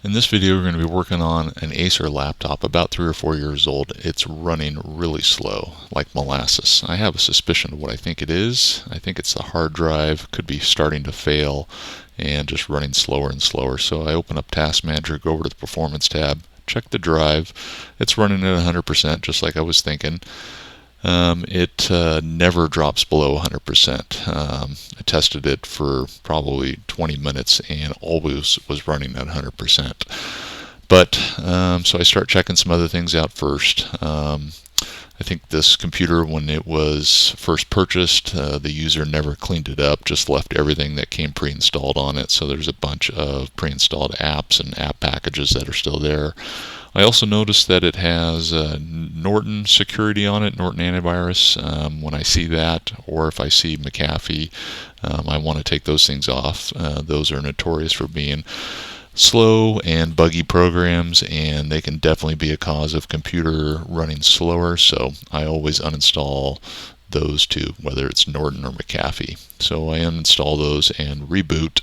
In this video, we're going to be working on an Acer laptop about 3 or 4 years old. It's running really slow, like molasses. I have a suspicion of what I think it is. I think it's the hard drive, could be starting to fail and just running slower and slower. So I open up Task Manager, go over to the Performance tab, check the drive. It's running at 100%, just like I was thinking. It never drops below 100%. I tested it for probably 20 minutes and always was running at 100%. But so I start checking some other things out first. I think this computer, when it was first purchased, the user never cleaned it up, just left everything that came pre-installed on it. So there's a bunch of pre-installed apps and app packages that are still there. I also noticed that it has Norton security on it, Norton antivirus. When I see that, or if I see McAfee, I want to take those things off. Those are notorious for being slow and buggy programs, and they can definitely be a cause of computer running slower. So I always uninstall those two, whether it's Norton or McAfee. So I uninstall those and reboot.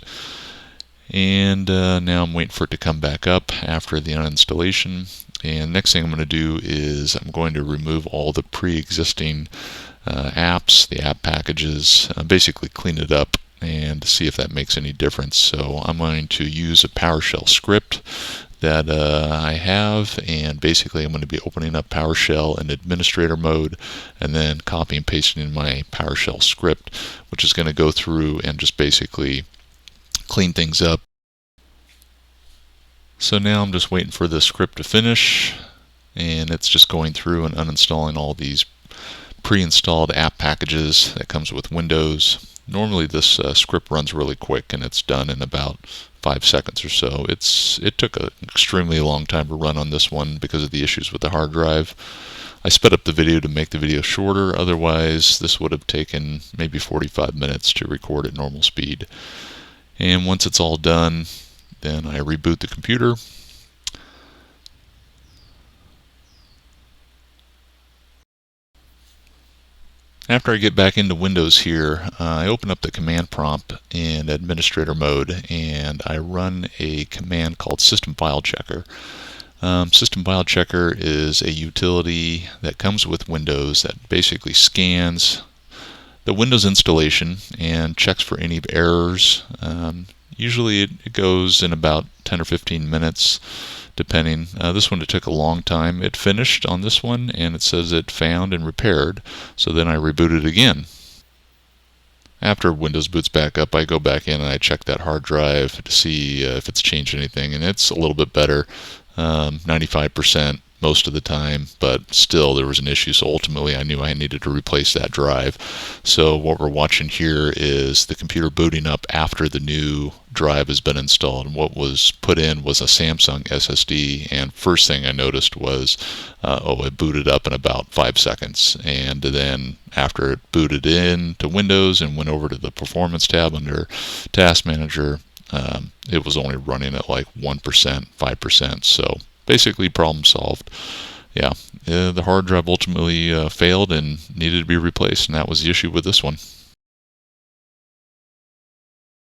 And now I'm waiting for it to come back up after the uninstallation. And next thing I'm going to do is I'm going to remove all the pre-existing apps, the app packages, basically clean it up and see if that makes any difference. So I'm going to use a PowerShell script that I have, and basically I'm going to be opening up PowerShell in administrator mode and then copy and pasting in my PowerShell script, which is going to go through and just basically clean things up. So now I'm just waiting for the script to finish, and it's just going through and uninstalling all these pre-installed app packages that comes with Windows. Normally this script runs really quick and it's done in about 5 seconds or so. It took an extremely long time to run on this one because of the issues with the hard drive. I sped up the video to make the video shorter, otherwise this would have taken maybe 45 minutes to record at normal speed. And once it's all done, then I reboot the computer. After I get back into Windows here, I open up the command prompt in administrator mode and I run a command called System File Checker. System File Checker is a utility that comes with Windows that basically scans the Windows installation and checks for any errors. Usually it goes in about 10 or 15 minutes, depending. This one, it took a long time. It finished on this one, and it says it found and repaired. So then I reboot it again. After Windows boots back up, I go back in and I check that hard drive to see if it's changed anything, and it's a little bit better, 95% most of the time, but still there was an issue. So ultimately I knew I needed to replace that drive. So what we're watching here is the computer booting up after the new drive has been installed, and what was put in was a Samsung SSD, and first thing I noticed was it booted up in about 5 seconds, and then after it booted in to Windows and went over to the Performance tab under Task Manager, it was only running at like 1%, 5%. So basically problem solved. Yeah, the hard drive ultimately failed and needed to be replaced, and that was the issue with this one.